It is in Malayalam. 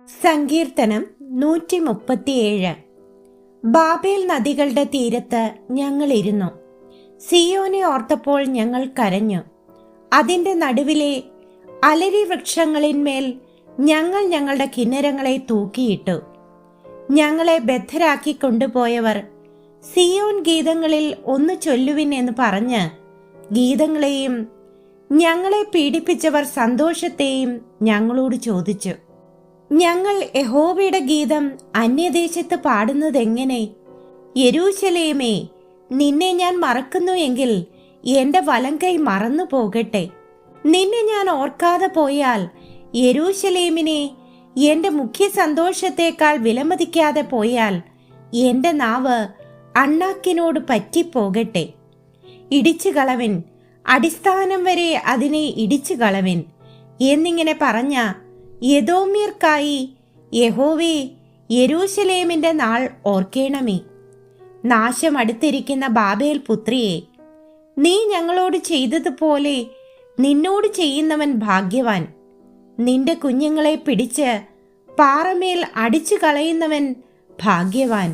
സങ്കീർത്തനം 137. ബാബേൽ നദികളുടെ തീരത്ത് ഞങ്ങളിരുന്നു. സിയോനെ ഓർത്തപ്പോൾ ഞങ്ങൾ കരഞ്ഞു. അതിൻ്റെ നടുവിലെ അലരി വൃക്ഷങ്ങളിന്മേൽ ഞങ്ങൾ ഞങ്ങളുടെ കിന്നരങ്ങളെ തൂക്കിയിട്ടു. ഞങ്ങളെ ബദ്ധരാക്കി കൊണ്ടുപോയവർ സിയോൻ ഗീതങ്ങളിൽ ഒന്ന് ചൊല്ലുവിൻ എന്ന് പറഞ്ഞ് ഗീതങ്ങളെയും ഞങ്ങളെ പീഡിപ്പിച്ചവർ സന്തോഷത്തെയും ഞങ്ങളോട് ചോദിച്ചു. ഞങ്ങൾ യഹോവയുടെ ഗീതം അന്യദേശത്ത് പാടുന്നതെങ്ങനെ? യെരൂശലേമേ, നിന്നെ ഞാൻ മറക്കുന്നു എങ്കിൽ എൻ്റെ വലങ്കൈ മറന്നു പോകട്ടെ. നിന്നെ ഞാൻ ഓർക്കാതെ പോയാൽ, യെരൂശലേമിനെ എൻ്റെ മുഖ്യ സന്തോഷത്തേക്കാൾ വിലമതിക്കാതെ പോയാൽ, എൻ്റെ നാവ് അണ്ണാക്കിനോട് പറ്റിപ്പോകട്ടെ. ഇടിച്ചു കളവിൻ, അടിസ്ഥാനം വരെ അതിനെ ഇടിച്ചു കളവിൻ എന്നിങ്ങനെ പറഞ്ഞ യെദോമ്യർക്കായി യഹോവേ, യെരൂശലേമിന്റെ നാൾ ഓർക്കേണമേ. നാശം അടുത്തിരിക്കുന്ന ബാബേൽ പുത്രിയെ, നീ ഞങ്ങളോട് ചെയ്തതുപോലെ നിന്നോട് ചെയ്യുന്നവൻ ഭാഗ്യവാൻ. നിന്റെ കുഞ്ഞുങ്ങളെ പിടിച്ച് പാറമേൽ അടിച്ചു കളയുന്നവൻ ഭാഗ്യവാൻ.